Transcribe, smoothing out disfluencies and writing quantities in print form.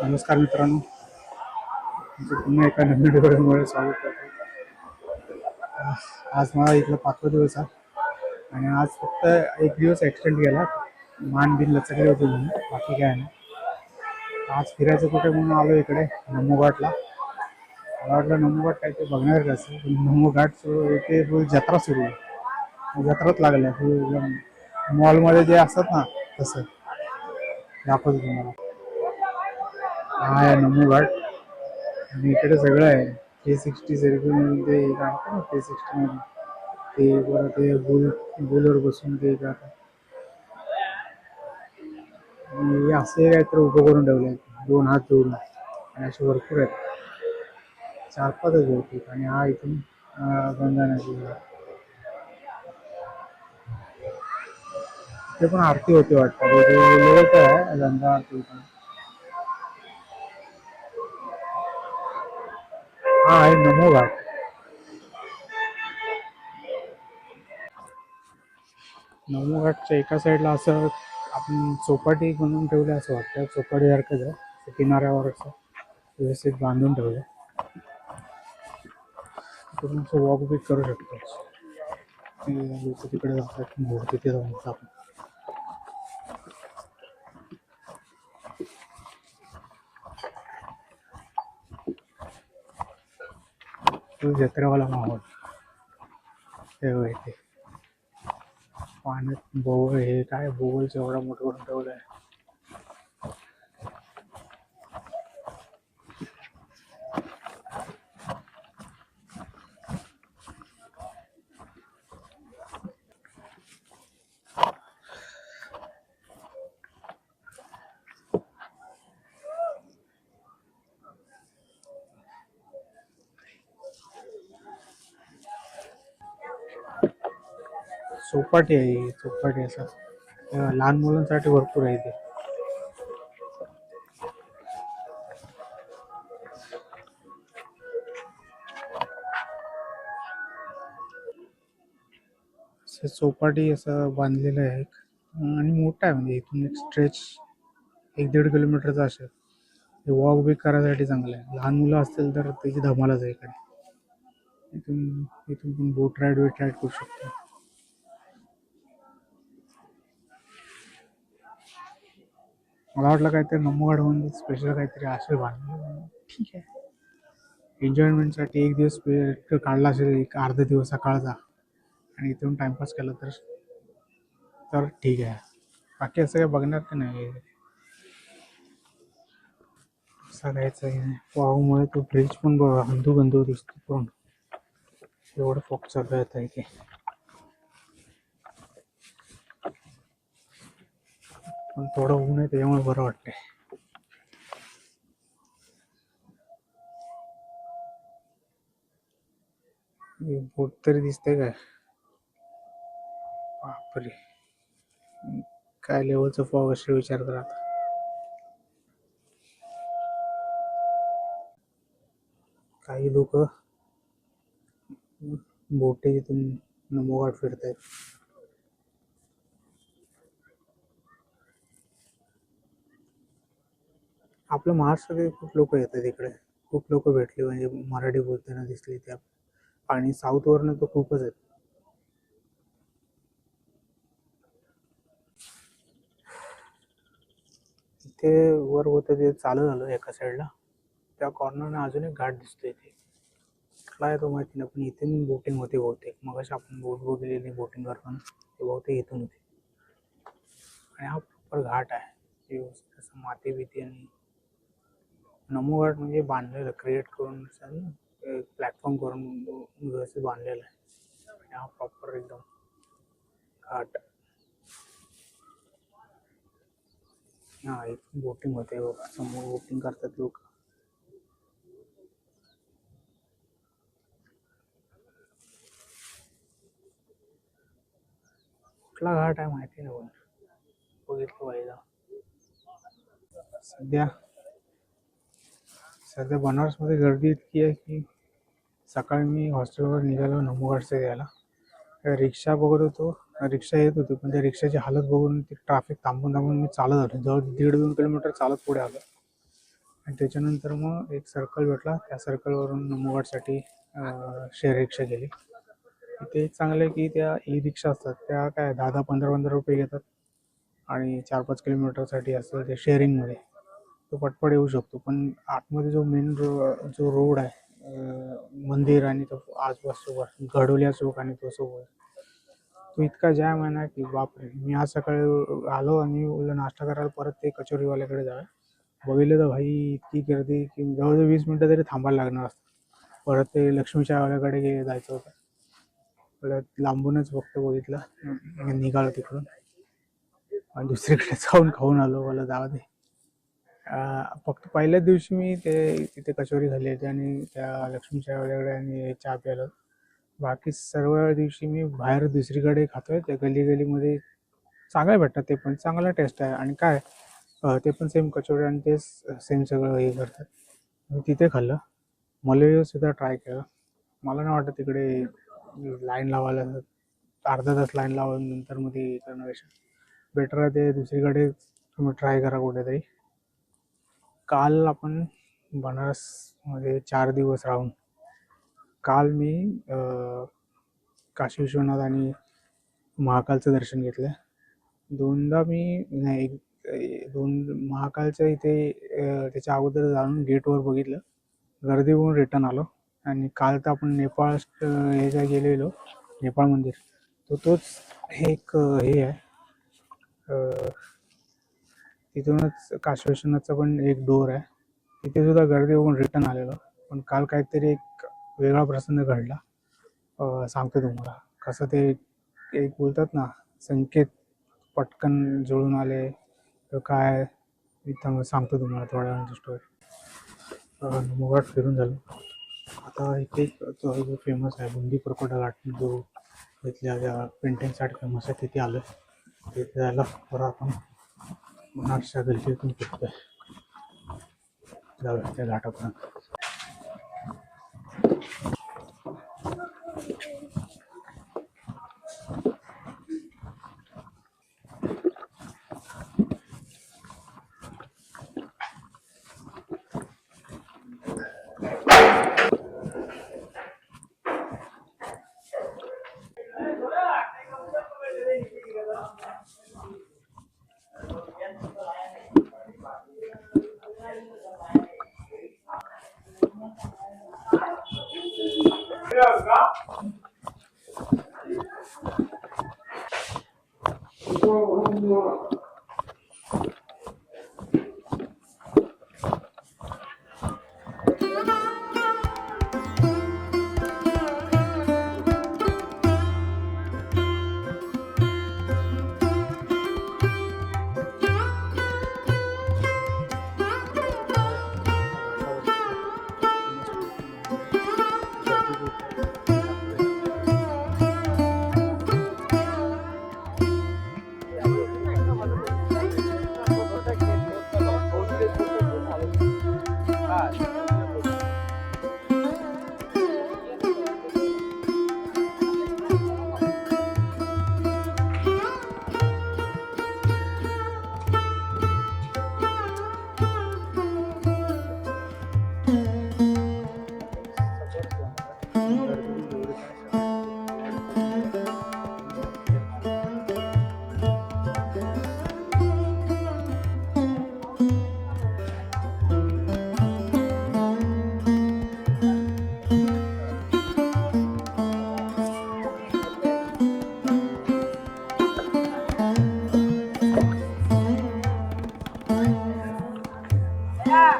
नमस्कार मित्रांनो, तुमचं पुन्हा एका नवीन व्हिडिओमुळे स्वागत करतो. आज मला इथला 5वा दिवस आहे आणि आज फक्त एक दिवस एक्सटेंड केला. मान बिन लचकले होते म्हणून, बाकी काय नाही. आज फिरायचं कुठे म्हणून आलो इकडे नमोघाटला. मला वाटलं नमोघाट काय ते बघणार कसं, नमोघाट ते जत्रा सुरू आहे. जत्राच लागल्या मॉलमध्ये जे असतात ना तसं दाखवतो तुम्हाला. हा आहे नमोघाट आणि इकडे सगळं आहे. 360 सेल्फीमध्ये राहतं ना, 360 मध्ये ते बरं ते बुलवर बसून ते जातात. आणि असे काहीतरी उभं करून ठेवले आहेत, 2 हात जोडून आणि असे भरपूर आहेत, 4-5 बहुतेक. आणि हा इथून गंगा नदी, ते पण आरती होते वाटतं. आहे गंगा आरती. हा आहे नमोघाट. नमोघाटच्या एका साईडला असं आपण चौपाटी बनवून ठेवलं असं वाटतं, चौपाटीसारखंच आहे. किनाऱ्यावर असं व्यवस्थित बांधून ठेवलं, तिकडून असं वॉक बी करू शकतो. लोक तिकडे जातात, बोट तिथे जाऊन आपण तो जत्रेवाला माहोल ते पाण्यात बोवळ, हे काय बोवळचं एवढा मोठं करून ठेवलं आहे. चौपाटी आहे, चौपाटी असं लहान मुलांसाठी भरपूर आहे ते. चौपाटी असं बांधलेलं आहे आणि मोठा आहे, म्हणजे इथून एक स्ट्रेच 1-1.5 किलोमीटरचा असेल. हे वॉक बी करायसाठी चांगलं आहे. लहान मुलं असतील तर त्याची धमालच आहे इकडे. इथून इथून पण बोट राईड करू शकतो. मला वाटलं काहीतरी नमोघाट म्हणजे स्पेशल काहीतरी असेल बांधलं. ठीक आहे, एन्जॉयमेंटसाठी एक दिवस काढला असेल, एक अर्धा दिवस सकाळचा, आणि इथून टाइमपास केला तर ठीक आहे. बाकी असं काही बघणार का नाही. सगळ्याचं पाऊमुळे तो ब्रिज पण अंधू दिसतो, पण एवढं फोक चालू येत आहे की पण थोडं ऊन आहे त्याच्यामुळे बरं वाटतंय. बोट तरी दिसतंय काय? बापरे, काय लेवलचं फॉग असे विचार करा. काही लोक बोटे इथून नमोघाट फिरतायत. आपल्या महाराष्ट्रात खूप लोक येतात इकडे, खूप लोक भेटले म्हणजे मराठी बोलताना दिसली त्या. आणि साऊथ वरनं तर खूपच आहेत. इथे वर होतं ते चालू झालं एका साईडला, त्या कॉर्नरने अजून एक घाट दिसतोय. इथे काय आहे तो माहिती नाही, पण इथे बोटिंग होते बहुतेक. मग आपण बोट बघितलेली बोटिंग करताना ते बहुतेक इथून होते. आणि हा प्रॉपर घाट आहे, व्यवस्थित माती भीती. आणि नमोघाट म्हणजे बांधलेलं, क्रिएट करून प्लॅटफॉर्म करून व्यवस्थित बांधलेलं आहे. आणि हा प्रॉपर एकदम घाट. हा इथून बोटिंग होते, समोर बोटिंग करतात लोक. कुठला घाट आहे माहिती नाही, पण बघितलं पाहिजे. सध्या बनारसमध्ये गर्दी इतकी आहे की सकाळी मी हॉस्टेलवर निघालो नमोघाटचे यायला, रिक्षा बघत होतो, रिक्षा येत होती, पण त्या रिक्षाची हालत बघून ती ट्रॅफिक थांबून मी चालत आलो. जवळ 1.5-2 किलोमीटर चालत पुढे आलो. आणि त्याच्यानंतर मग एक सर्कल भेटला, त्या सर्कलवरून मुगाटसाठी शेअर रिक्षा गेली. इथे एक चांगलं आहे की त्या ई रिक्षा असतात त्या काय 10-15 रुपये घेतात आणि 4-5 किलोमीटरसाठी असतं ते शेअरिंगमध्ये, तो पटपट येऊ शकतो. पण आतमध्ये जो मेन जो रोड आहे, मंदिर आणि तो आसपासचा गडोलिया चौक आणि तो सोबत, तो इतका जाम आहे ना की बापरे. मी आज सकाळी आलो आणि बोललो नाश्ता करायला परत ते कचोरीवाल्याकडे जाऊया. बघितलं तर भाई इतकी गर्दी की जवळजवळ 20 मिनटं तरी थांबायला लागणार असतं. परत ते लक्ष्मीच्यावाल्याकडे जायचं होतं. परत लांबूनच फक्त बघितलं, निघालो तिकडून आणि दुसरीकडे जाऊन खाऊन आलो. मला जाऊ दे. फक्त पहिल्याच दिवशी मी तिथे कचोरी खाल्ली होती आणि त्या लक्ष्मीच्यावाल्याकडे आणि चहा प्यायला. बाकी सर्व दिवशी मी बाहेर दुसरीकडे खातोय, त्या गलीमध्ये चांगले भेटतात, ते पण चांगला टेस्ट आहे. आणि काय ते पण सेम कचोरी आणि तेच सेम सगळं हे करतात. मी तिथे खाल्लं. मलई सुद्धा ट्राय केलं. मला नाही वाटत तिकडे लाईन लावायला, अर्धा तास लाईन लावून नंतर मग ते करण्यापेक्षा बेटर आहे ते दुसरीकडे तुम्ही ट्राय करा कुठेतरी. काल आपण बनारसमध्ये 4 दिवस राहून काल मी काशी विश्वनाथ आणि महाकालचं दर्शन घेतलं. दोनदा मी नाही, दोन महाकालच्या इथे त्याच्या अगोदर जाऊन गेटवर बघितलं, गर्दी होऊन रिटर्न आलो. आणि काल तर आपण नेपाळ ह्याच्या गेलेलो, नेपाळ मंदिर, तोच हे एक हे आहे. तिथूनच काशी विश्वनाथचा पण एक डोर आहे, तिथे सुद्धा गर्दी होऊन रिटर्न आलेलो. पण काल काहीतरी एक वेगळा प्रसंग घडला. सांगतो तुम्हाला कसं ते एक बोलतात ना, संकेत पटकन जुळून आले तर काय. इथं सांगतो तुम्हाला थोड्या वेळाची स्टोरी. मुगाट फिरून झालं. आता इथे जो फेमस आहे बुंदी परकोटा घाट, जो इथल्या त्या पेंटिंगसाठी फेमस आहे, तिथे आलं. तिथे जायला परत आपण बनारसच्या गल्लीतून फिरतोय, जाऊया त्या घाटापर्यंत.